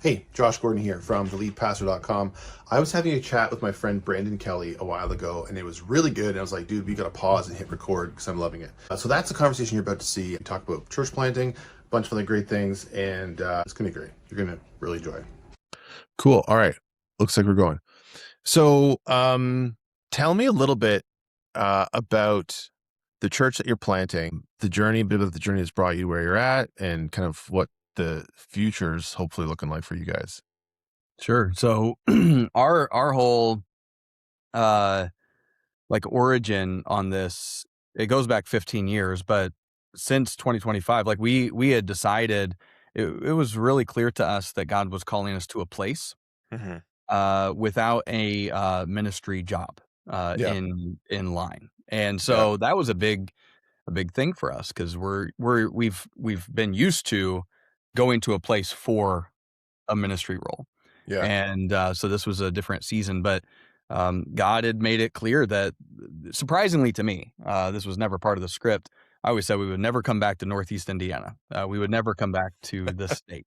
Hey, Josh Gordon here from theleadpastor.com. I was having a chat with my friend Brandon Kelley a while ago, and it was really good. And I was like, dude, we got to pause and hit record because I'm loving it. So that's the conversation you're about to see. We talk about church planting, a bunch of other great things, and it's going to be great. You're going to really enjoy it. Cool. All right. Looks like we're going. So tell me a little bit about the church that you're planting, the journey, a bit of the journey that's brought you where you're at, and kind of what the future's hopefully looking like for you guys. Sure. So our whole like origin on this, it goes back 15 years, but since 2025, like we had decided it was really clear to us that God was calling us to a place Mm-hmm. without a ministry job Yeah. in line. And Yeah. so that was a big thing for us because we've been used to going to a place for a ministry role. Yeah. And so this was a different season, but God had made it clear that, surprisingly to me, this was never part of the script. I always said we would never come back to Northeast Indiana. We would never come back to this state.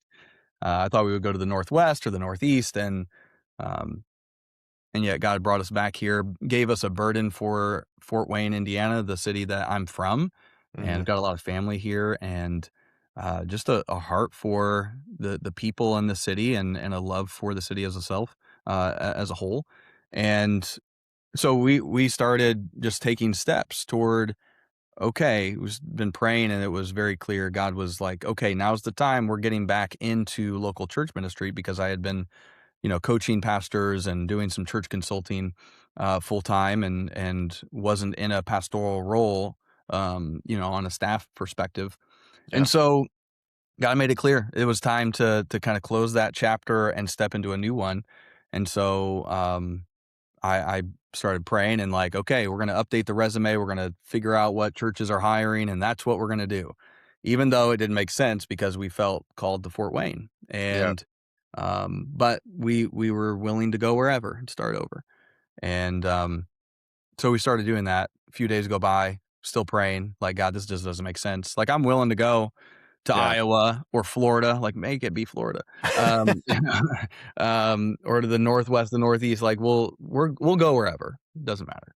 I thought we would go to the Northwest or the Northeast, um, and yet God brought us back here, gave us a burden for Fort Wayne, Indiana, the city that I'm from, and Mm-hmm. I've got a lot of family here, and just a heart for the people in the city, and a love for the city as a self, as a whole. And so we started just taking steps toward, okay, we've been praying, and it was very clear. God was like, okay, now's the time. We're getting back into local church ministry because I had been, coaching pastors and doing some church consulting full time, and wasn't in a pastoral role, on a staff perspective. Yeah. And so God made it clear it was time to kind of close that chapter and step into a new one. And so I started praying and like, okay, we're going to update the resume. We're going to figure out what churches are hiring, and that's what we're going to do. Even though it didn't make sense because we felt called to Fort Wayne, Yeah. and but we were willing to go wherever and start over. And so we started doing that. A few days go by, still praying, like, God, this just doesn't make sense. Like, I'm willing to go to Yeah. Iowa or Florida, like, make it be Florida, or to the Northwest, the Northeast. Like, we'll go wherever. It doesn't matter.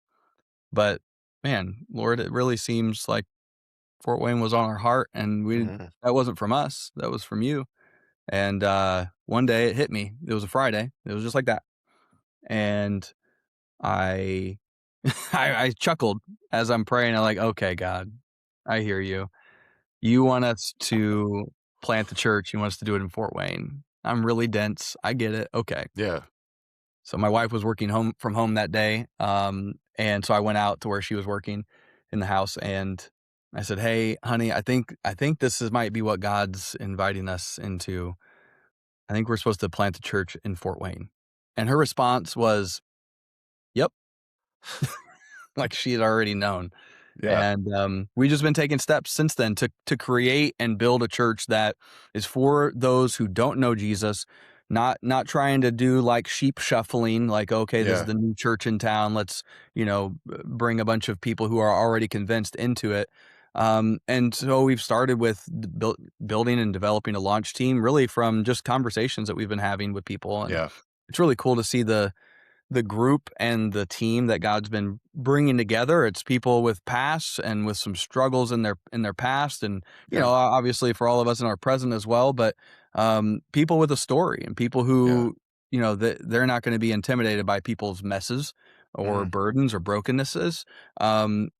But man, Lord, it really seems like Fort Wayne was on our heart, and Mm-hmm. that wasn't from us. That was from you. And one day it hit me. It was a Friday. It was just like that. And I I chuckled as I'm praying. I'm like, okay, God, I hear you. You want us to plant the church. You want us to do it in Fort Wayne. I'm really dense. I get it. Okay. Yeah. So my wife was working home from home that day. And so I went out to where she was working in the house, and I said, hey, honey, I think might be what God's inviting us into. I think we're supposed to plant the church in Fort Wayne. And her response was, yep, like she had already known. Yeah. And we've just been taking steps since then to create and build a church that is for those who don't know Jesus, not trying to do like sheep shuffling, like, okay, this is Yeah. the new church in town. Let's, bring a bunch of people who are already convinced into it. And so we've started with building and developing a launch team, really from just conversations that we've been having with people. And Yeah. it's really cool to see the group and the team that God's been bringing together. It's people with pasts and with some struggles in their past, and Yeah. obviously for all of us in our present as well. But people with a story, and people Yeah. who, they're not going to be intimidated by people's messes or Mm-hmm. burdens or brokennesses. And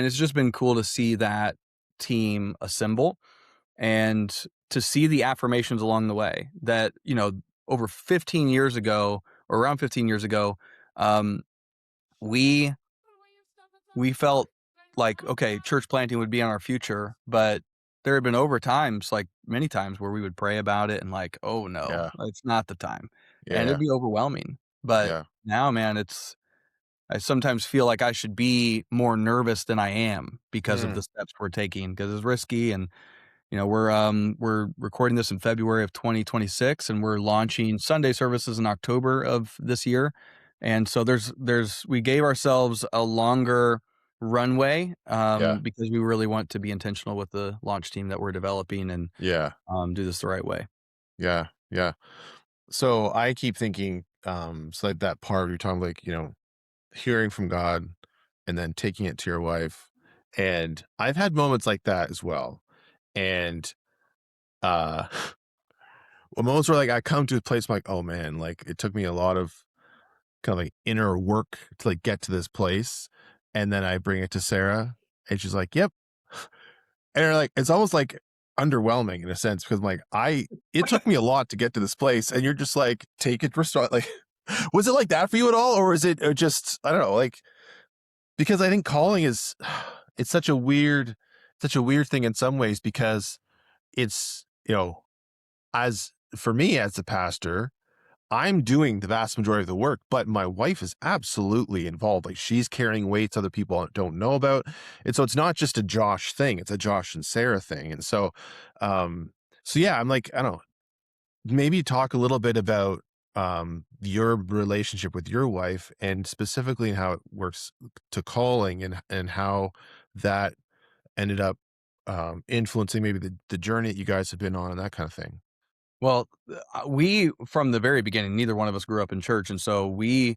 it's just been cool to see that team assemble, and to see the affirmations along the way that, over 15 years ago, or around 15 years ago, um, we we felt like, okay, church planting would be on our future, but there had been over times, like many times, where we would pray about it and like, oh no, Yeah. it's not the time, and Yeah. it'd be overwhelming. But Yeah. now, man, I sometimes feel like I should be more nervous than I am because of Mm. the steps we're taking, because it's risky. And we're recording this in February of 2026, and we're launching Sunday services in October of this year. And so we gave ourselves a longer runway, Yeah. because we really want to be intentional with the launch team that we're developing, and Yeah. do this the right way. Yeah. Yeah. So I keep thinking, so like that part you're talking like, hearing from God and then taking it to your wife. And I've had moments like that as well. And uh well, moments where like I come to a place like, oh man, like it took me a lot of kind of like inner work to like get to this place. And then I bring it to Sarah and she's like, yep. And like it's almost like underwhelming in a sense because I'm like, it took me a lot to get to this place. And you're just like, take it for start. Like, was it like that for you at all? Or is it just, I don't know, like, because I think calling is, it's such a weird thing in some ways because it's, as for me as a pastor, I'm doing the vast majority of the work, but my wife is absolutely involved. Like she's carrying weights other people don't know about. And so it's not just a Josh thing, it's a Josh and Sarah thing. And um, so yeah, I'm like, I don't know, maybe talk a little bit about your relationship with your wife and specifically how it works to calling and how that ended up influencing maybe the journey that you guys have been on and that kind of thing. Well, we from the very beginning, neither one of us grew up in church, and so we've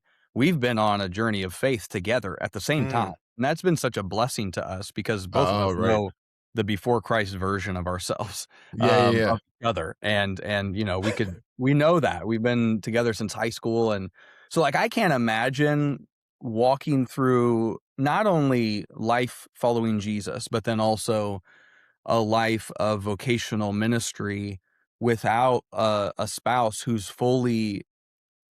been on a journey of faith together at the same time, Mm. and that's been such a blessing to us because both of Oh, us right. know the before Christ version of ourselves, Yeah, yeah, yeah. of each other, and we know that we've been together since high school, and so like I can't imagine walking through not only life following Jesus, but then also a life of vocational ministry without a spouse who's fully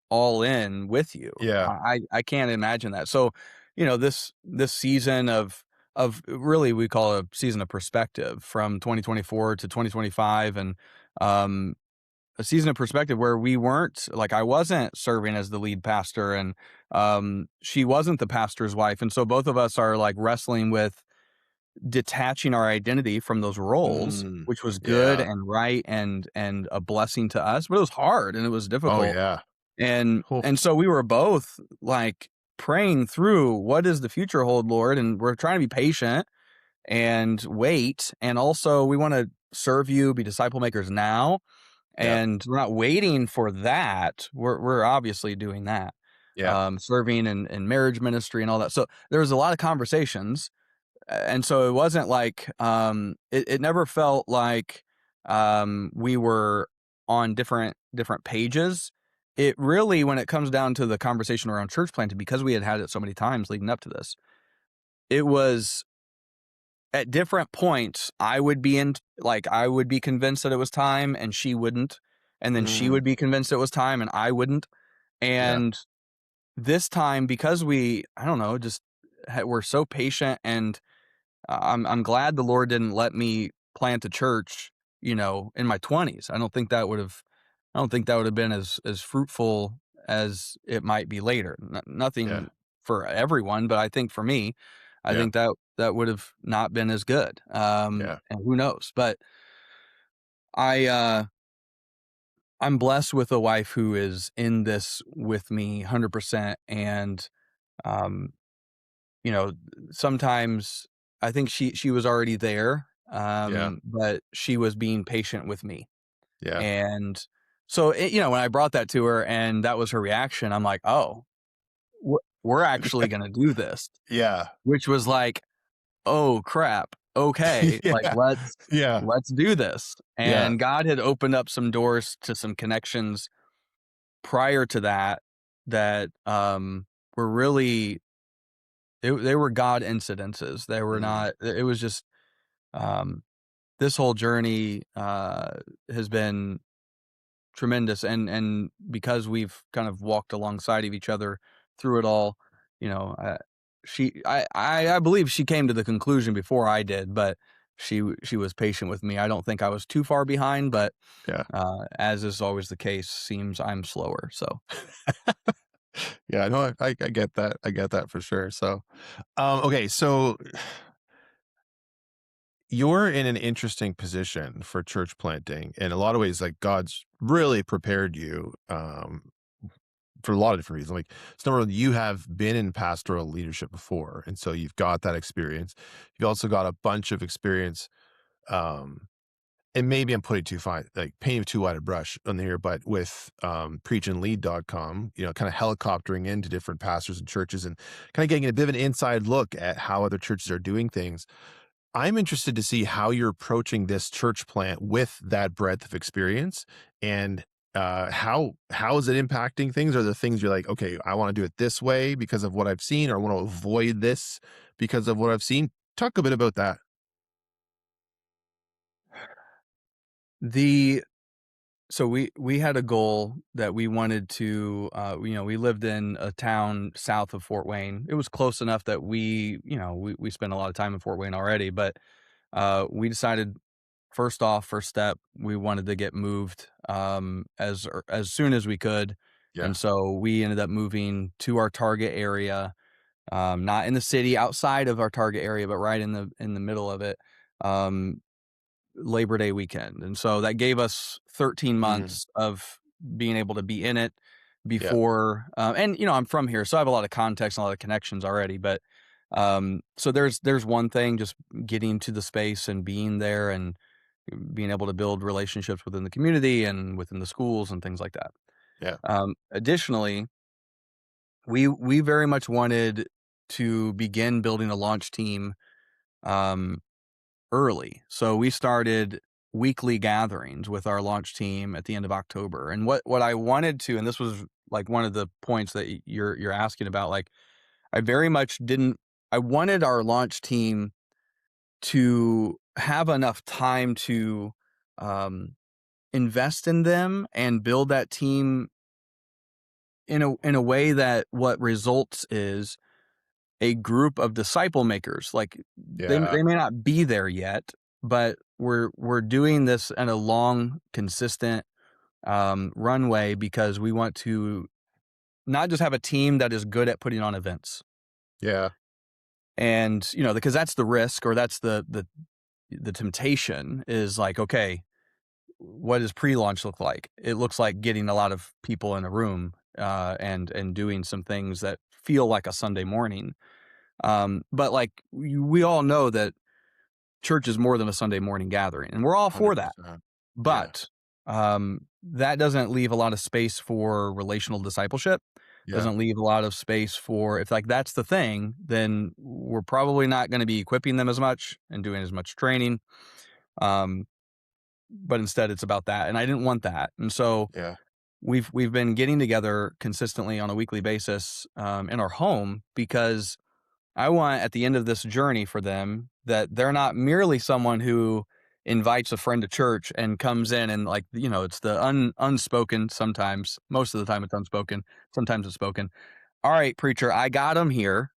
all in with you. Yeah. I can't imagine that. So, this season of really we call a season of perspective from 2024 to 2025 and um a season of perspective where we weren't like I wasn't serving as the lead pastor and she wasn't the pastor's wife and so both of us are like wrestling with detaching our identity from those roles, Mm. which was good Yeah. and right and a blessing to us, but it was hard and it was Oh, difficult. yeah. And Oh, and so we were both like praying through what does the future hold, Lord? And we're trying to be patient and wait. And also we want to serve you, be disciple makers now. yeah. And we're not waiting for that. We're obviously doing that. Yeah. Serving in marriage ministry and all that. So there was a lot of conversations and so it wasn't like it never felt like we were on different pages. It really when it comes down to the conversation around church planting because we had it so many times leading up to this it was at different points I would be convinced that it was time and she wouldn't and then she Mm. would be convinced it was time and I wouldn't Yeah. and this time because we I don't know just we're so patient and I'm glad the Lord didn't let me plant a church, in my 20s. I don't think that would have been as fruitful as it might be later. Yeah. Nothing for everyone, but I think for me, I Yeah. think that would have not been as good. Yeah. And who knows? But I I'm blessed with a wife who is in this with me 100% and um you know, sometimes I think she was already there, Yeah. but she was being patient with me. Yeah. And so, when I brought that to her and that was her reaction, I'm like, "Oh, we're actually gonna do this," Yeah. which was like, "Oh, crap. Okay, like, Yeah. Yeah. let's do this." Yeah. And God had opened up some doors to some connections prior to that were really they were God incidences. They were Mm. not it was just, um, this whole journey, has been tremendous, and because we've kind of walked alongside of each other through it all, you know, I believe she came to the conclusion before I did, but she was patient with me. I don't think I was too far behind, but, Yeah. as is always the case, seems I'm slower, so Yeah. No, I get that. I get that for sure. So, okay. So you're in an interesting position for church planting in a lot of ways. Like God's really prepared you, for a lot of different reasons. Like, so number one, you have been in pastoral leadership before, and so you've got that experience. You've also got a bunch of experience, um, and maybe I'm putting too fine, like painting too wide a brush on here, but with PreachandLead.com, kind of helicoptering into different pastors and churches and kind of getting a bit of an inside look at how other churches are doing things. I'm interested to see how you're approaching this church plant with that breadth of experience, and how is it impacting things? Are the things you're like, okay, I want to do it this way because of what I've seen, or I want to avoid this because of what I've seen? Talk a bit about that. The So we had a goal that we wanted to, we lived in a town south of Fort Wayne. It was close enough that we spent a lot of time in Fort Wayne already, but we decided first step, we wanted to get moved as soon as we could. Yeah. And so we ended up moving to our target area, not in the city outside of our target area, but right in the middle of it. Um, Labor Day weekend, and so that gave us 13 Mm, months of being able to be in it yeah. before, and, I'm from here, so I have a lot of context and a lot of connections already, but, so there's one thing, just getting to the space and being there and being able to build relationships within the community and within the schools and things like that. Yeah. Additionally, we very much wanted to begin building a launch team, um, early. So we started weekly gatherings with our launch team at the end of October. And what I wanted to, and this was like one of the points that you're asking about, like I very much didn't I wanted our launch team to have enough time to um invest in them and build that team in a way that what results is a group of disciple makers. Like Yeah. they may not be there yet, but we're doing this in a long, consistent runway because we want to not just have a team that is good at putting on events. Yeah. And because that's the risk, or that's the temptation, is like, okay, what does pre-launch look like? It looks like getting a lot of people in a room, and doing some things that feel like a Sunday morning. But like we all know that church is more than a Sunday morning gathering, and we're all for that. 100%. Yeah. But that doesn't leave a lot of space for relational discipleship. Yeah. Doesn't leave a lot of space for, if like that's the thing, then we're probably not going to be equipping them as much and doing as much training. Um, but instead, it's about that, and I didn't want that, and so Yeah. we've been getting together consistently on a weekly basis, in our home, because I want at the end of this journey for them that they're not merely someone who invites a friend to church and comes in and, like, it's the unspoken. Sometimes, most of the time it's unspoken, sometimes it's spoken. All right, preacher, I got him here.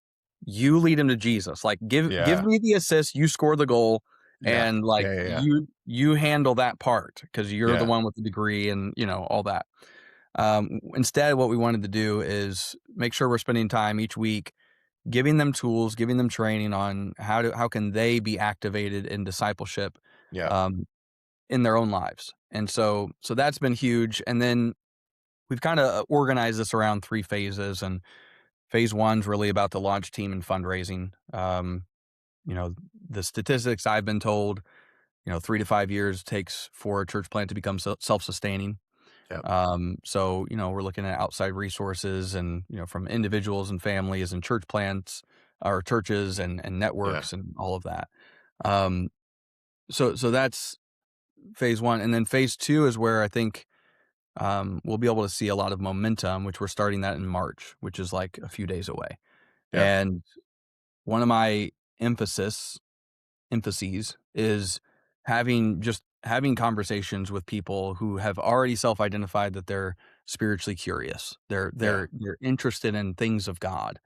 You lead him to Jesus. Like, give Yeah. me the assist, you score the goal, Yeah. and like Yeah. Yeah. Yeah. you handle that part because you're the Yeah. one with the degree and all that. Instead, what we wanted to do is make sure we're spending time each week giving them tools, giving them training on how can they be activated in discipleship, Yeah. um, in their own lives. And so that's been huge. And then we've kind of organized this around three phases. And phase one's really about the launch team and fundraising. You know, the statistics I've been told, 3 to 5 years takes for a church plant to become self-sustaining. Yeah. So, we're looking at outside resources and, from individuals and families and church plants or churches and Yeah. networks and all of that. Um, so that's phase one. And then phase two is where I think, we'll be able to see a lot of momentum, which we're starting that in March, which is like a few days away. Yeah. And one of my emphasis emphases is having conversations with people who have already self-identified that they're spiritually curious. They're Yeah. they're they're interested in things of God.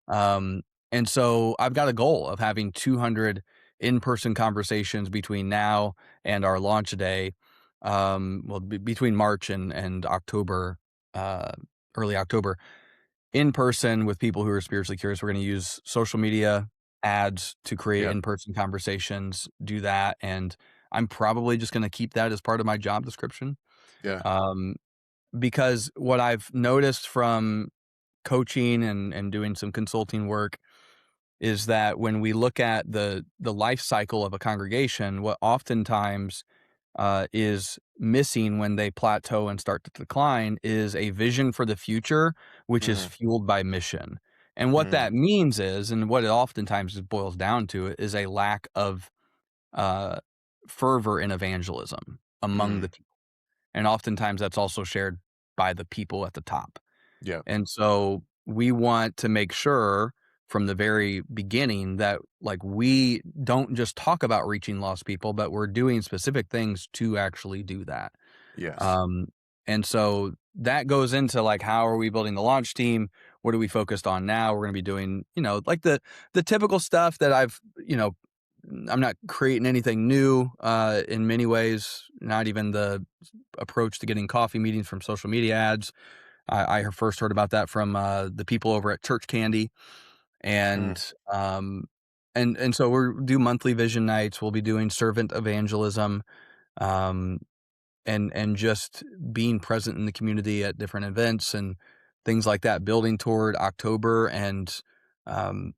Um, and so I've got a goal of having 200 in-person conversations between now and our launch day. Well, between March and October, uh, early October, in person with people who are spiritually curious. We're going to use social media ads to create Yeah. in-person conversations, do that. And I'm probably just going to keep that as part of my job description. Yeah. Um, because what I've noticed from coaching and doing some consulting work is that when we look at the life cycle of a congregation, what oftentimes is missing when they plateau and start to decline is a vision for the future, which is Mm, fueled by mission. And what mm, that means is, and what it oftentimes just boils down to, is a lack of uh, fervor in evangelism among the mm. people. And oftentimes that's also shared by the people at the top. Yeah, And so we want to make sure from the very beginning that like we don't just talk about reaching lost people, but we're doing specific things to actually do that. yes. Um, and so that goes into like how are we building the launch team? What are we focused on now? We're going to be doing, like the typical stuff that I'm not creating anything new in many ways, not even the approach to getting coffee meetings from social media ads. I first heard about that from the people over at Church Candy, Mm, and so we do monthly vision nights. We'll be doing servant evangelism, um, and just being present in the community at different events and things like that. Building toward October, and um,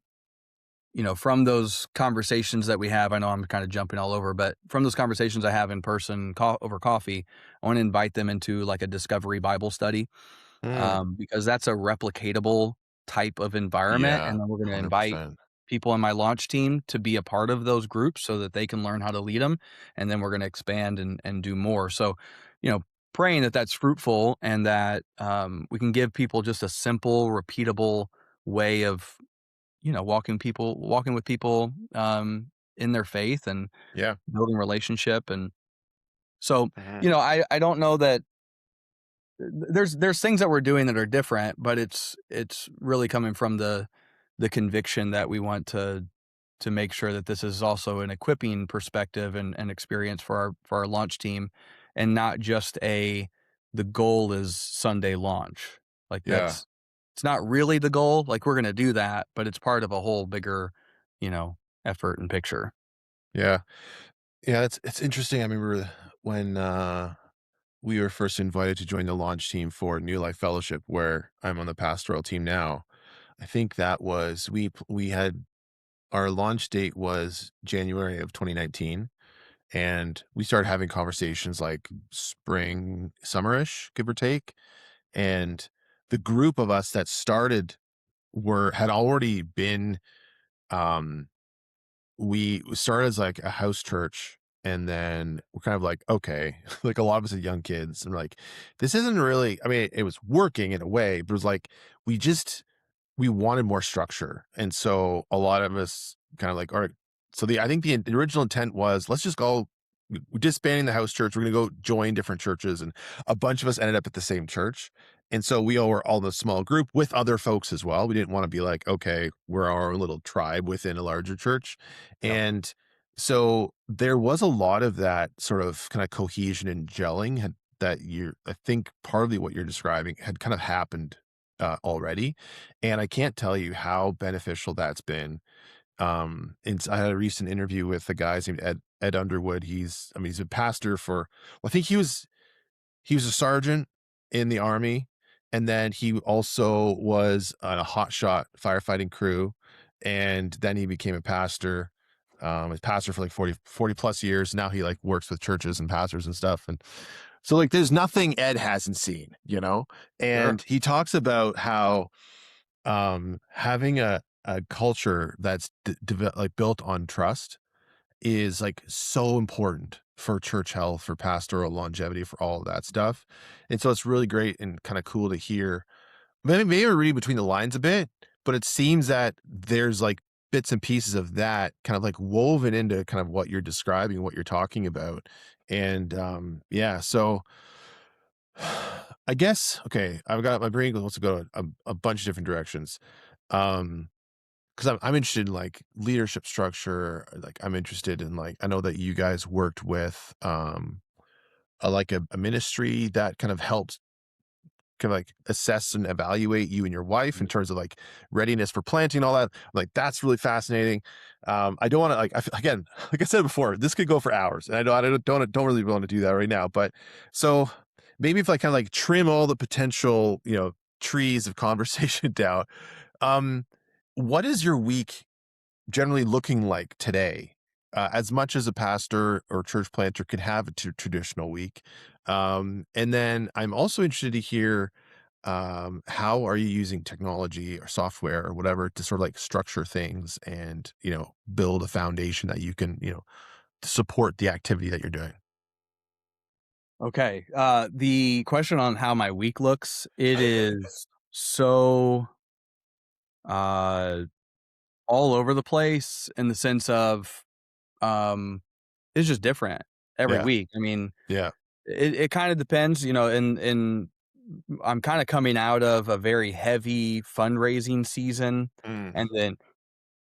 from those conversations that we have, I know I'm kind of jumping all over, but from those conversations I have in person over coffee, I want to invite them into like a discovery Bible study, mm. because that's a replicatable type of environment. Yeah, And then we're going to invite 100%. people on my launch team to be a part of those groups so that they can learn how to lead them. And then we're going to expand and do more. So, you know, praying that that's fruitful and that we can give people just a simple, repeatable way of, walking with people in their faith and Yeah. building relationship. And so, Mhm. I don't know that there's things that we're doing that are different, but it's really coming from the conviction that we want to make sure that this is also an equipping perspective and experience for our launch team, and not just the goal is Sunday launch. Like Yeah. it's not really the goal. Like we're gonna do that, but it's part of a whole bigger, you know, effort and picture. Yeah. Yeah, it's interesting. I remember when, we were first invited to join the launch team for New Life Fellowship, where I'm on the pastoral team now. I think that was we had our launch date was January of 2019, and we started having conversations like spring, summerish, give or take, and the group of us that started had already been, um we started as like a house church, and then we're kind of like, okay, like a lot of us are young kids and like, this isn't really, I mean, it was working in a way, but it was like, we just, we wanted more structure. And so a lot of us kind of like, all right, so I think the original intent was, let's just go, we're disbanding the house church. We're going to go join different churches. And a bunch of us ended up at the same church. And so we all were all in a small group with other folks as well. We didn't want to be like, okay, we're our own little tribe within a larger church. Yep. And so there was a lot of that sort of kind of cohesion and gelling I think partly what you're describing had kind of happened already. And I can't tell you how beneficial that's been. And I had a recent interview with a guy named Ed Underwood. I mean, he's a pastor I think he was a sergeant in the army, and then he also was on a hotshot firefighting crew, and then he became a pastor. A pastor for like 40 plus years. Now he like works with churches and pastors and stuff. And so like there's nothing Ed hasn't seen, you know? Sure. And he talks about how having a culture that's like built on trust is like so important for church health, for pastoral longevity, for all of that stuff. And so it's really great and kind of cool to hear. Maybe I'm reading between the lines a bit, but it seems that there's like bits and pieces of that kind of like woven into kind of what you're describing, what you're talking about. And yeah, so I guess okay, I've got my brain wants to go a bunch of different directions. Um, because I'm interested in like leadership structure. Like I'm interested in like I know that you guys worked with a ministry that kind of helps kind of like assess and evaluate you and your wife in terms of like readiness for planting all that. Like that's really fascinating. I don't want to like again, like I said before, this could go for hours, and I don't really want to do that right now. But so maybe if I kind of like trim all the potential trees of conversation down, um, what is your week generally looking like today? as much as a pastor or church planter can have a traditional week. And then I'm also interested to hear, how are you using technology or software or whatever to sort of like structure things and, build a foundation that you can, support the activity that you're doing. Okay. The question on how my week looks, it is so uh all over the place in the sense of um it's just different every Yeah. week. I mean, Yeah. it kind of depends, in I'm kind of coming out of a very heavy fundraising season, Mm.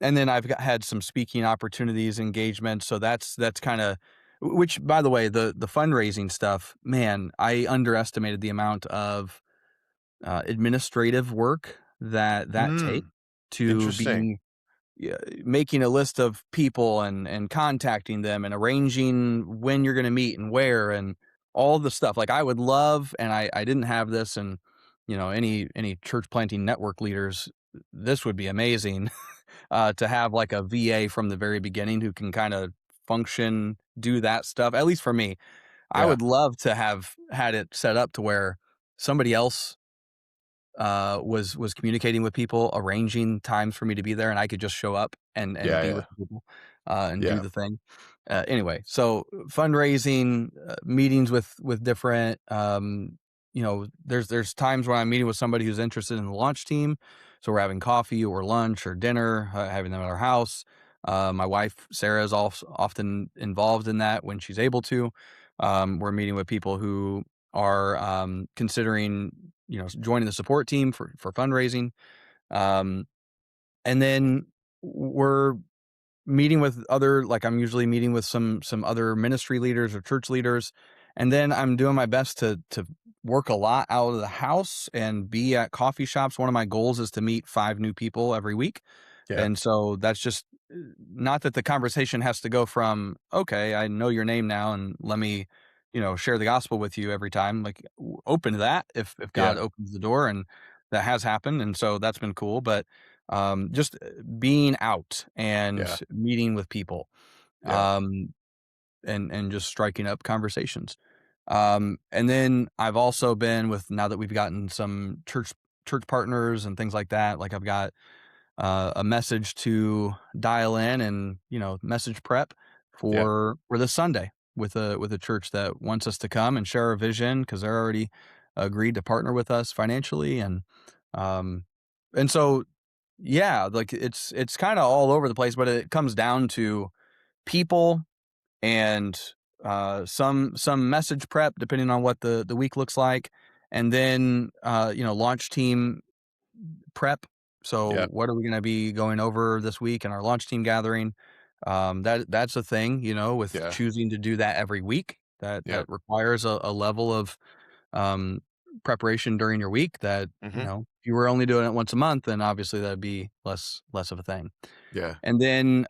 and then I've had some speaking opportunities, engagements, so that's kind of, which, by the way, the fundraising stuff, man, I underestimated the amount of administrative work that takes Mm. to Interesting. be, yeah, making a list of people and contacting them and arranging when you're going to meet and where and all the stuff. Like, I would love, and I didn't have this, and any church planting network leaders, this would be amazing, to have like a VA from the very beginning who can kind of function, do that stuff. At least for me, I Yeah. would love to have had it set up to where somebody else was communicating with people, arranging times for me to be there, and I could just show up and Yeah. be Yeah. with the people, and do Yeah. the thing. Anyway, so fundraising, meetings with different, there's times when I'm meeting with somebody who's interested in the launch team, so we're having coffee or lunch or dinner, having them at our house. My wife Sarah is also often involved in that when she's able to. We're meeting with people who are considering, joining the support team for fundraising. Um, and then we're meeting with other, like, I'm usually meeting with some other ministry leaders or church leaders, and then I'm doing my best to work a lot out of the house and be at coffee shops. One of my goals is to meet 5 new people every week. Yeah. And so that's just, not that the conversation has to go from, okay, I know your name now and let me, share the gospel with you every time. Like, open to that if God Yeah. opens the door, and that has happened. And so that's been cool. But just being out and Yeah. meeting with people, Yeah. um, and just striking up conversations. And then I've also been with, now that we've gotten some church partners and things like that. Like, I've got a message to dial in and, message prep Yeah. for this Sunday with a church that wants us to come and share our vision, because they're already agreed to partner with us financially. Um and so, yeah, like, it's kind of all over the place, but it comes down to people and some message prep depending on what the week looks like, and then launch team prep. So, Yeah. what are we going to be going over this week in our launch team gathering? That's a thing, with Yeah. choosing to do that every week. That Yeah. requires a level of um, preparation during your week. That, Hmm. if you were only doing it once a month, then obviously that'd be less of a thing. Yeah. And then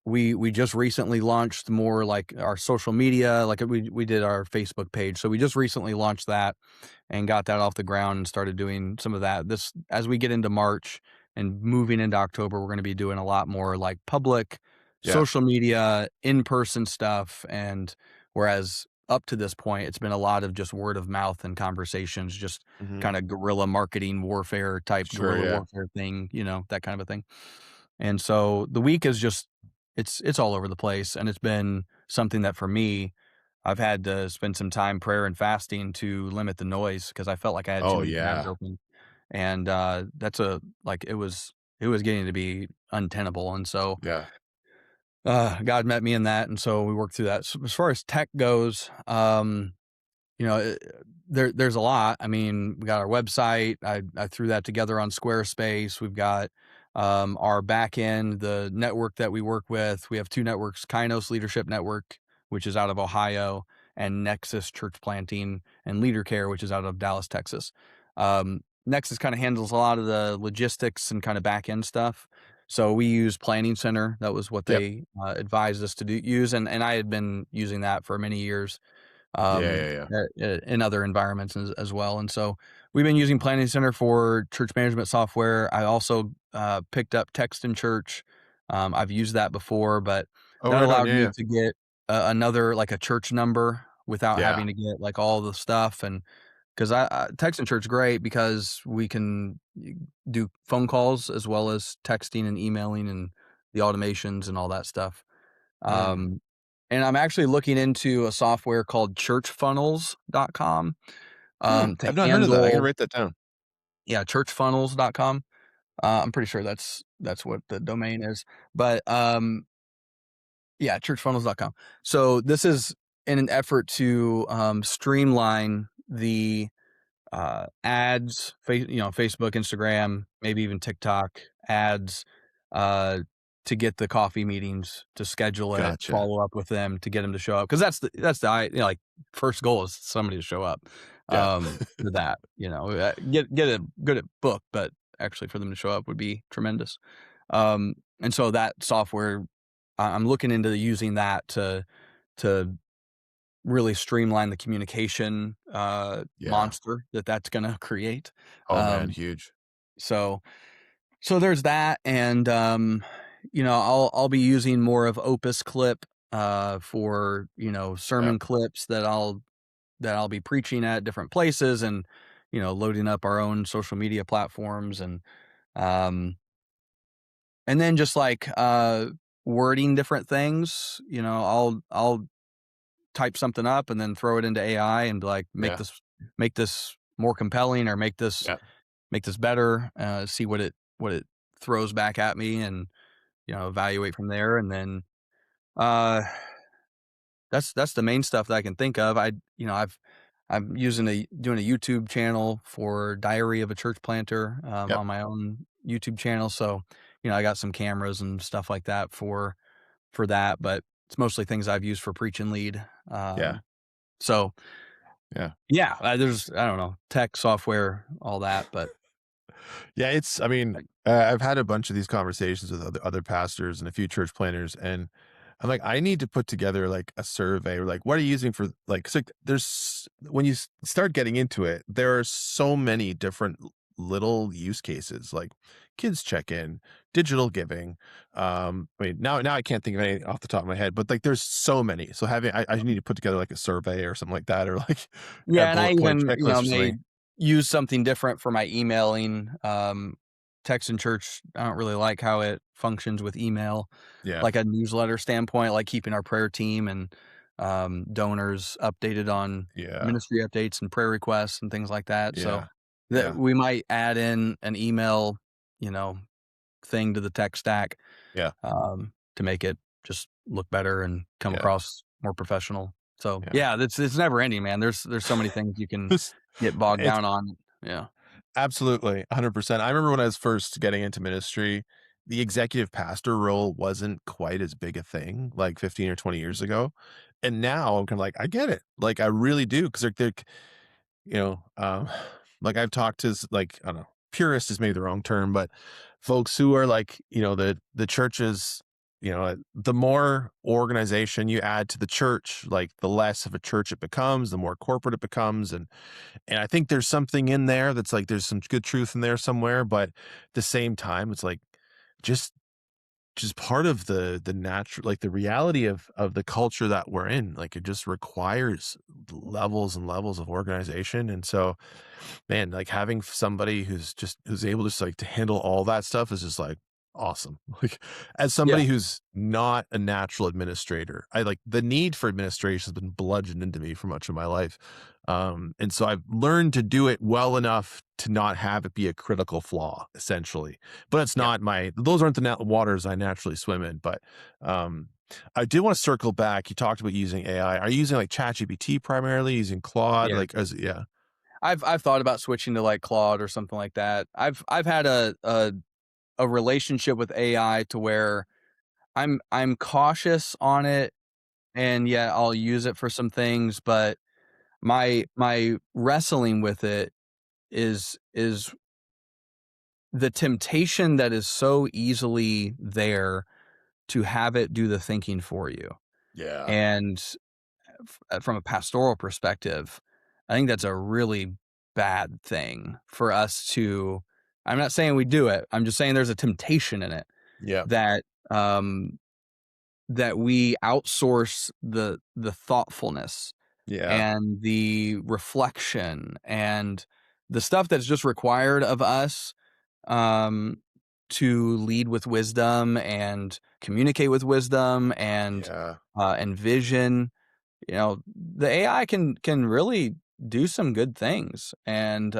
we just recently launched more like our social media. Like, we did our Facebook page, so we just recently launched that and got that off the ground and started doing some of that. This, as we get into March and moving into October, we're going to be doing a lot more like public Yeah. social media, in-person stuff. And whereas up to this point, it's been a lot of just word of mouth and conversations, just Hmm. kind of guerrilla marketing warfare type, Sure. guerrilla Yeah. warfare thing, that kind of a thing. And so the week is just, it's all over the place. And it's been something that for me, I've had to spend some time prayer and fasting to limit the noise, because I felt like I had too Oh many tabs yeah. open. And that's like, it was getting to be untenable. And so Yeah. God met me in that. And so we worked through that. So as far as tech goes, you know, it, there's a lot. I mean, we got our website. I threw that together on Squarespace. We've got our back end, the network that we work with. We have 2 networks: Kainos Leadership Network, which is out of Ohio, and Nexus Church Planting and Leader Care, which is out of Dallas, Texas. Nexus kind of handles a lot of the logistics and kind of back end stuff. So we use Planning Center. That was what Yep. they advised us to use, and I had been using that for many years, Yeah. Yeah. Yeah. in other environments as well. And so we've been using Planning Center for church management software. I also picked up Text in Church. I've used that before, but Oh, that right on. allowed Yeah, me yeah. to get another, like, a church number without Yeah. having to get, like, all the stuff. And 'cause texting church great because we can do phone calls as well as texting and emailing and the automations and all that stuff. Mm. Um, and I'm actually looking into a software called churchfunnels.com, to I've not heard of that. I gotta handle write that down. yeah, churchfunnels.com. I'm pretty sure that's what the domain is. But, yeah, churchfunnels.com. So this is in an effort to, streamline the ads, Facebook, Instagram, maybe even TikTok ads, uh, to get the coffee meetings, to schedule it, Gotcha. follow up with them, to get them to show up. Because like, first goal is somebody to show up, Yeah. for that, get it good at book, but actually for them to show up would be tremendous. And so that software, I'm looking into using that to really streamline the communication, Yeah. monster that's gonna create. Oh, man, Um, huge. so so there's that, and, I'll be using more of Opus Clip, for, Yeah. sermon clips that I'll be preaching at different places and, loading up our own social media platforms um, and then just, like, wording different things, I'll type something up and then throw it into AI and be like, Yeah. make this more compelling or Yeah. make this better, see what it throws back at me and, evaluate from there. And then, uh, that's the main stuff that I can think of. I'm doing a YouTube channel for Diary of a Church Planter, Yep. on my own YouTube channel. So, I got some cameras and stuff like that for that, but it's mostly things I've used for Preach and Lead. Yeah. So Yeah. yeah, there's I don't know, tech, software, all that, but Yeah, I mean, like I've had a bunch of these conversations with other pastors and a few church planners, and I'm like, I need to put together like a survey or like, what are you using for like, 'cause, like there's when you start getting into it, there are so many different little use cases like kids check in, digital giving. I mean, now I can't think of any off the top of my head, but like there's so many. So I need to put together like a survey or something like that, or like a yeah, and I bullet point even, checklist or may something. use something different for my emailing. Text and church, I don't really like how it functions with email, Yeah. like a newsletter standpoint, like keeping our prayer team and, donors updated on Yeah. ministry updates and prayer requests and things like that. So Yeah. that Yeah. we might add in an email, you know, thing to the tech stack, Yeah. to make it just look better and come Yeah. across more professional. So, Yeah. yeah, it's never ending, man. There's so many things you can This get bogged it's down on. Yeah. absolutely 100%. I remember when I was first getting into ministry, the executive pastor role wasn't quite as big a thing like 15 or 20 years ago. And now I'm kind of like, I get it. Like I really do. Cause they're you know, like I've talked to like, I don't know, purist is maybe the wrong term, but folks who are like, the churches, the more organization you add to the church, like the less of a church it becomes, the more corporate it becomes. And I think there's something in there that's like there's some good truth in there somewhere, but at the same time, it's like just just part of the natural like the reality of the culture that we're in. Like it just requires levels and levels of organization. And so, man, like having somebody who's able just like to handle all that stuff is just like awesome. Like as Yeah. somebody who's not a natural administrator, I like the need for administration has been bludgeoned into me for much of my life. And so I've learned to do it well enough to not have it be a critical flaw, essentially. But it's Yeah. not those aren't the waters I naturally swim in. But um, I do want to circle back. You talked about using AI. Are you using like ChatGPT primarily, using Claude? Yeah. Yeah. I've thought about switching to, like, Claude or something like that. I've had a relationship with AI to where I'm cautious on it, and yet I'll use it for some things, but my wrestling with it is the temptation that is so easily there to have it do the thinking for you. Yeah. And from a pastoral perspective, I think that's a really bad thing for us to. I'm not saying we do it. I'm just saying there's a temptation in it Yeah. that, um, that we outsource the thoughtfulness Yeah. and the reflection and the stuff that's just required of us, um, to lead with wisdom and communicate with wisdom Yeah. and vision. You know, the AI can really do some good things, and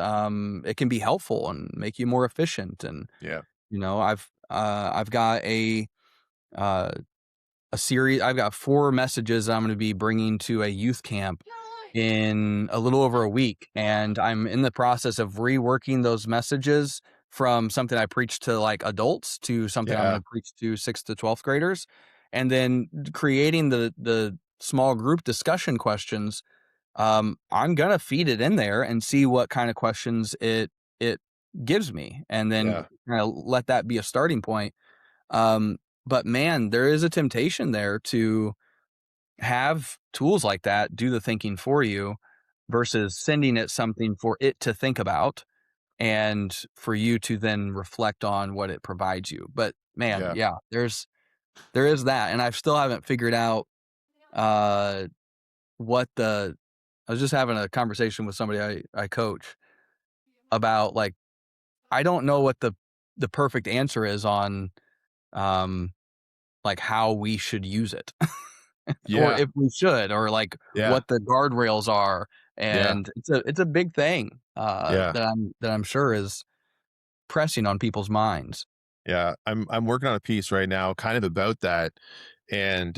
it can be helpful and make you more efficient. And Yeah. I've got uh, a series. I've got 4 messages I'm going to be bringing to a youth camp in a little over a week, and I'm in the process of reworking those messages from something I preach to like adults to something I'm Yeah. going to preach to 6th to 12th graders, and then creating the small group discussion questions. I'm gonna feed it in there and see what kind of questions it gives me, and then Yeah. let that be a starting point. Um, but man, there is a temptation there to have tools like that do the thinking for you versus sending it something for it to think about and for you to then reflect on what it provides you. But man, Yeah. yeah, there is that, and I still haven't figured out uh what the I was just having a conversation with somebody I coach about, like, I don't know what the perfect answer is on, um, like, how we should use it, or Yeah. if we should, or, like, Yeah. what the guardrails are, Yeah. and it's a big thing, Yeah. that I'm sure is pressing on people's minds. Yeah. I'm working on a piece right now kind of about that. And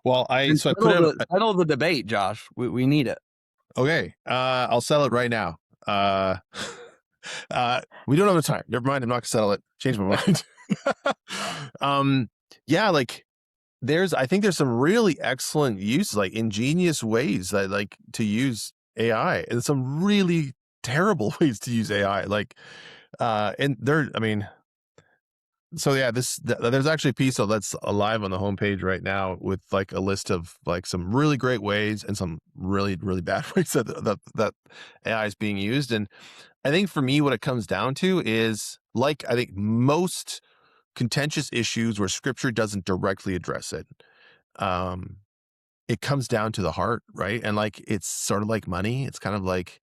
well, I And so I put in settle the debate, Josh. We need it. okay, I'll settle it right now. Uh we don't have the time. Never mind, I'm not gonna settle it. Change my mind. um yeah, like I think there's some really excellent uses, like ingenious ways that like to use AI, and some really terrible ways to use AI. Like and there I mean, so yeah, there's actually a piece that's alive on the homepage right now with like a list of like some really great ways and some really really bad ways that AI is being used. And I think for me, what it comes down to is like I think most contentious issues where Scripture doesn't directly address it. Um, it comes down to the heart, right? And like it's sort of like money. It's kind of like,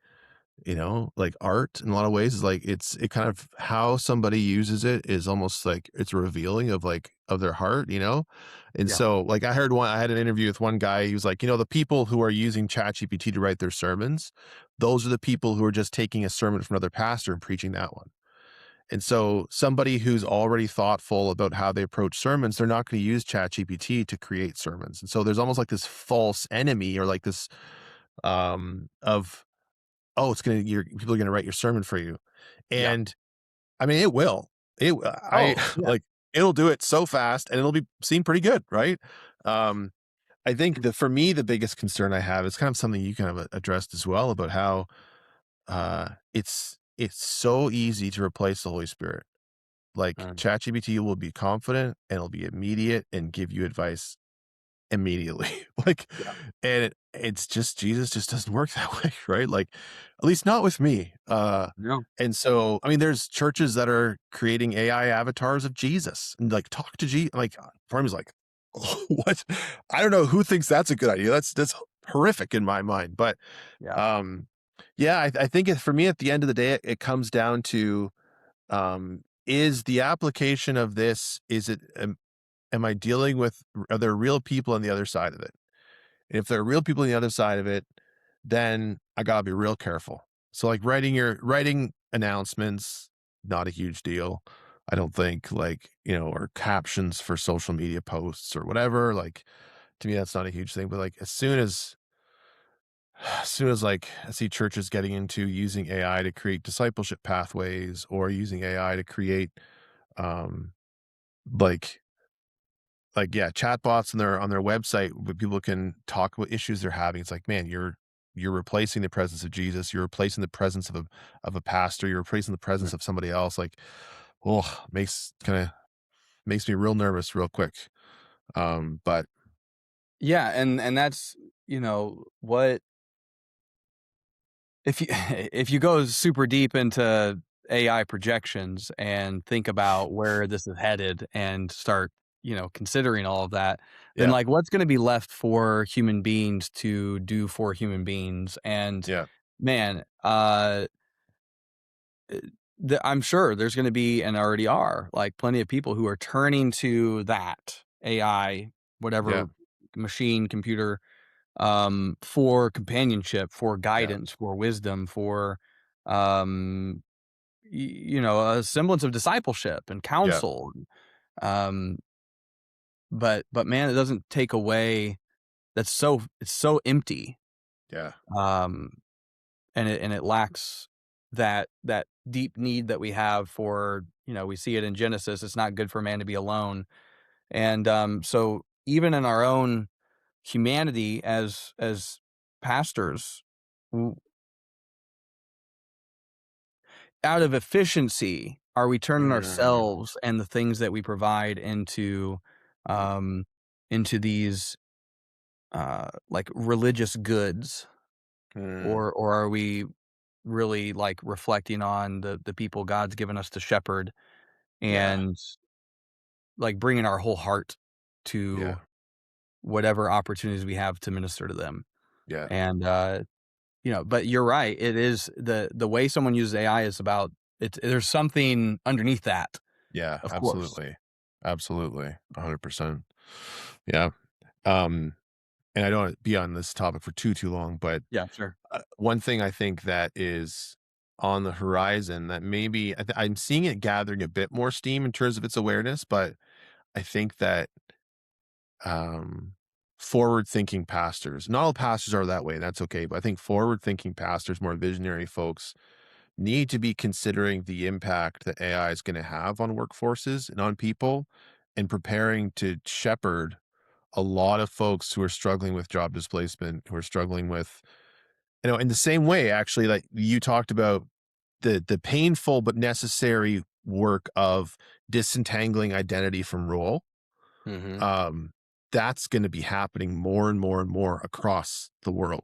like art in a lot of ways is like it kind of how somebody uses it is almost like it's revealing of like of their heart. And Yeah. so like I had an interview with one guy. He was like, the people who are using ChatGPT to write their sermons, those are the people who are just taking a sermon from another pastor and preaching that one. And so somebody who's already thoughtful about how they approach sermons, they're not going to use ChatGPT to create sermons. And so there's almost like this false enemy or like this of oh, people are gonna write your sermon for you. Yeah. And I mean, it will. I Oh, yeah. like it'll do it so fast and it'll be seem pretty good, right? Um, I think that for me, the biggest concern I have is kind of something you kind of addressed as well about how it's so easy to replace the Holy Spirit. Like Mm, ChatGPT will be confident and it'll be immediate and give you advice immediately. Like, yeah. and it's just Jesus just doesn't work that way, right? Like, at least not with me. No. And so I mean, there's churches that are creating AI avatars of Jesus and like talk to Jesus. Like, part of me is like, what? I don't know who thinks that's a good idea. That's horrific in my mind. But Yeah. um, yeah, I think for me at the end of the day, it comes down to is the application of this, is it am I dealing with, are there real people on the other side of it? And if there are real people on the other side of it, then I gotta be real careful. So like writing announcements, not a huge deal. I don't think, like, or captions for social media posts or whatever. Like to me, that's not a huge thing. But like as soon as like I see churches getting into using AI to create discipleship pathways or using AI to create um like yeah, chatbots on their website where people can talk what issues they're having. It's like, man, you're replacing the presence of Jesus. You're replacing the presence of a pastor. You're replacing the presence of somebody else. Like, oh, makes me real nervous real quick. But Yeah, and that's, what if you if you go super deep into AI projections and think about where this is headed and start considering all of that, then Yeah. like what's going to be left for human beings to do for human beings? And Yeah. man, I'm sure there's going to be and already are like plenty of people who are turning to that AI, Yeah. whatever machine, computer, for companionship, for Yeah. guidance, for wisdom, for um, a semblance of discipleship and Yeah. counsel. Um, but man, it doesn't take away. It's so empty, Yeah. um, and it lacks that deep need that we have for. We see it in Genesis. It's not good for man to be alone, and so even in our own humanity as pastors, out of efficiency, are we turning Mm, ourselves and the things that we provide um, into these, like, religious goods? mm, Or are we really, like, reflecting on the people God's given us to shepherd yeah. and, like, bringing our whole heart Yeah. to whatever opportunities we have to minister to them? Yeah. And, but you're right, it is the way someone uses AI is about there's something underneath that, Yeah. of course. Absolutely. Absolutely. 100%. Yeah. Um, and I don't want to be on this topic for too long, but Yeah, sure. one thing I think that is on the horizon that maybe I'm seeing it gathering a bit more steam in terms of its awareness, but I think that um, forward thinking pastors, not all pastors are that way. That's okay. But I think forward thinking pastors, more visionary folks, need to be considering the impact that AI is going to have on workforces and on people and preparing to shepherd a lot of folks who are struggling with job displacement, who are struggling with, in the same way, actually, like you talked about the painful but necessary work of disentangling identity from role. Mhm. um, that's going to be happening more and more and more across the world.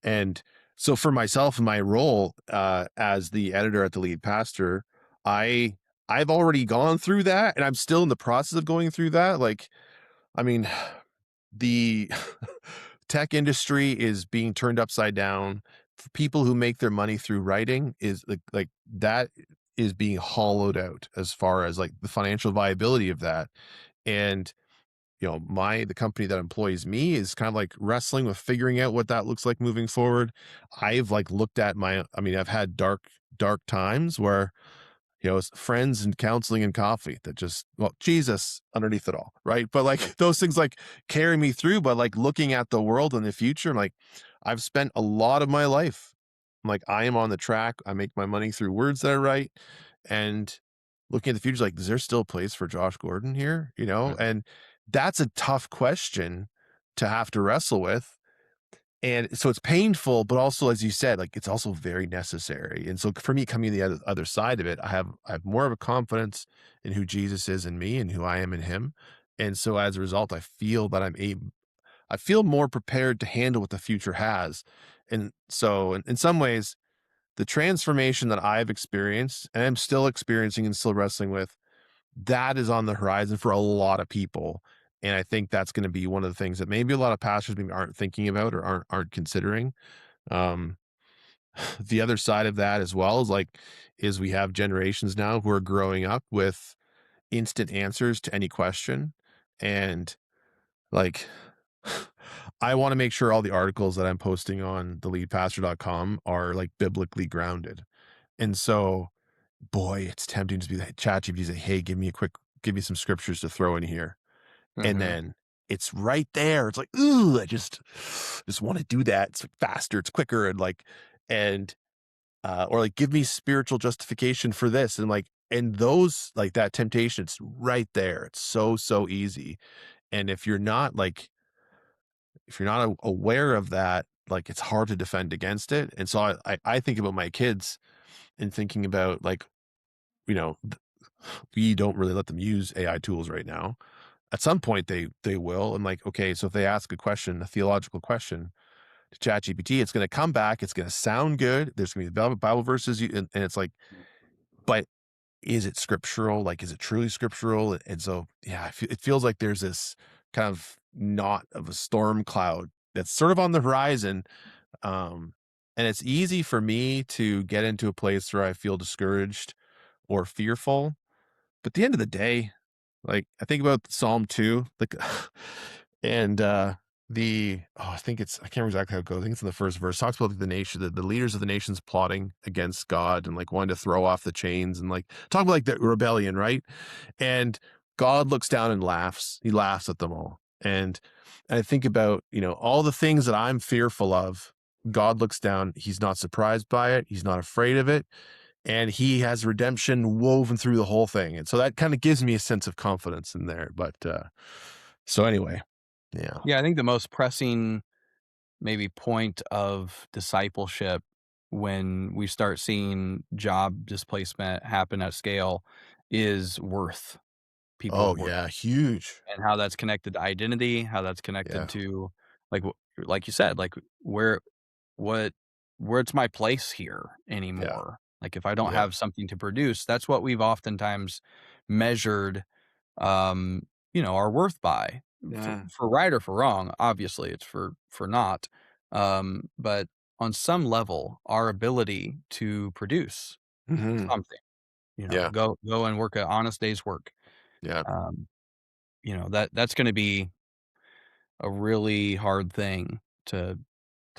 And so for myself and my role as the editor at the Lead Pastor, I I've already gone through that, and I'm still in the process of going through that. Like, I mean, the tech industry is being turned upside down. For people who make their money through writing is like that is being hollowed out as far as like the financial viability of that. And the company that employs me is kind of like wrestling with figuring out what that looks like moving forward. I've like looked at I've had dark times where, it's friends and counseling and coffee that just, well, Jesus underneath it all, right? But like those things like carry me through. But like looking at the world in the future, I'm like, I've spent a lot of my life. I'm like, I am on the track. I make my money through words that I write. And looking at the future, like, is there still a place for Josh Gordon here? Right. And that's a tough question to have to wrestle with. And so it's painful, but also, as you said, like it's also very necessary. And so for me, coming to the other side of it, I have more of a confidence in who Jesus is in me and who I am in him. And so as a result, I feel that I feel more prepared to handle what the future has. And so in some ways, the transformation that I've experienced and I'm still experiencing and still wrestling with, that is on the horizon for a lot of people. And I think that's going to be one of the things that maybe a lot of pastors maybe aren't thinking about or aren't considering. Um, the other side of that as well is we have generations now who are growing up with instant answers to any question. And like, I want to make sure all the articles that I'm posting on theleadpastor.com are like biblically grounded. And so, boy, it's tempting to be the ChatGPT say, "Hey, give me some scriptures to throw in here." And Mhm. then it's right there. It's like, ooh, I just want to do that. It's like faster, it's quicker, and or like give me spiritual justification for this. And those like that temptation, it's right there. It's so easy. And if you're not aware of that, like it's hard to defend against it. And so I think about my kids and thinking about like, you know, we don't really let them use AI tools right now. At some point they will. And like, okay, so if they ask a question, a theological question to ChatGPT, it's going to come back. It's going to sound good. There's going to be Bible verses, and it's like, but is it scriptural? Like, is it truly scriptural? And so, yeah, it feels like there's this kind of knot of a storm cloud that's sort of on the horizon. Um, and it's easy for me to get into a place where I feel discouraged or fearful. But at the end of the day, like, I think about Psalm 2, like, and, I think I can't remember exactly how it goes. I think it's in the first verse. Talks about like, the leaders of the nations plotting against God and like wanting to throw off the chains and like talk about like the rebellion, right? And God looks down and laughs. He laughs at them all. And I think about, all the things that I'm fearful of. God looks down. He's not surprised by it. He's not afraid of it, and he has redemption woven through the whole thing. And so that kind of gives me a sense of confidence in there. But so anyway, yeah. Yeah, I think the most pressing maybe point of discipleship when we start seeing job displacement happen at scale is worth, people's Oh worth, yeah, huge. and how that's connected to identity, how that's Yeah, connected to, like, like you said, like, what where's my place here yeah, anymore? Like, if I don't yeah, have something to produce, that's what we've oftentimes measured, um, our worth by, yeah. for right or for wrong. Obviously, it's for not, but on some level, our ability to produce Hmm. something, Yeah, go and work an honest day's work, yeah, um, that's gonna be a really hard thing to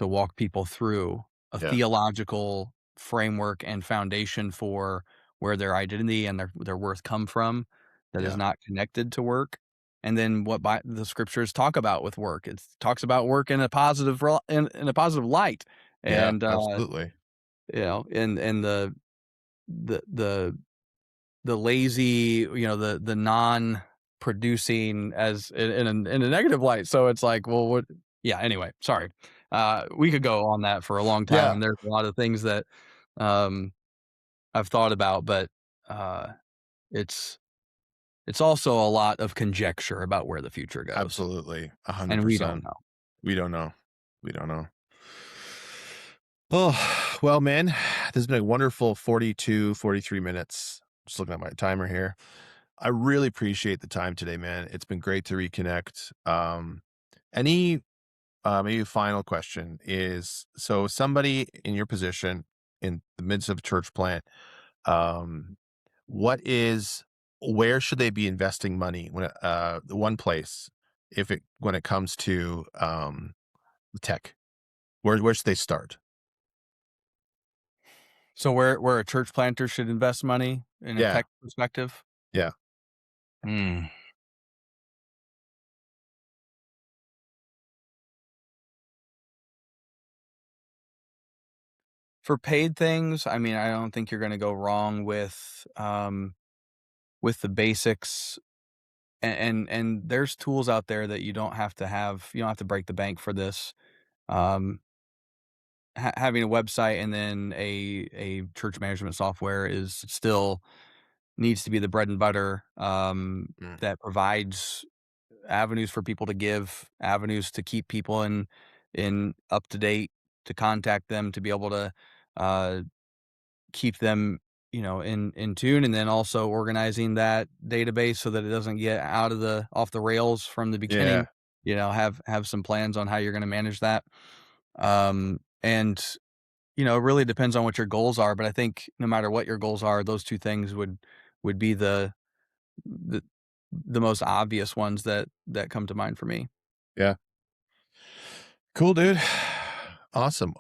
walk people through, a yeah, theological framework and foundation for where their identity and their worth come from that is yeah, not connected to work, and then what the scriptures talk about with work. It talks about work in a positive in a positive light, yeah. and, Absolutely. and the the the lazy, the non-producing as in a negative light. So it's like, well, what yeah, anyway, sorry. We could go on that for a long time, Yeah, and there's a lot of things that, um, I've thought about, but, uh, it's it's also a lot of conjecture about where the future goes, absolutely. a hundred and we don't percent. know. We don't know. We don't know. Oh, well, man, this has been a wonderful 42, 43 minutes. Just looking at my timer here. I really appreciate the time today, man. It's been great to reconnect. Any maybe final question is, so somebody in your position in the midst of a church plant, um, what is where should they be investing money when the one place if it when it comes to the tech? Where should they start? So where a church planter should invest money in a Yeah, tech perspective? yeah, Mm. For paid things, I mean, I don't think you're gonna go wrong with the basics, and there's tools out there that you don't have to break the bank for this. Um, having a website and then a church management software is still needs to be the bread and butter, mm, that provides avenues for people to give, avenues to keep people in up to date, to contact them, to be able to, uh keep them, in tune, and then also organizing that database so that it doesn't get out of the off the rails from the yeah, beginning. Have some plans on how you're gonna manage that. And, it really depends on what your goals are, but I think no matter what your goals are, those 2 things would be the the most obvious ones that come to mind for me. yeah. Cool, dude. Awesome.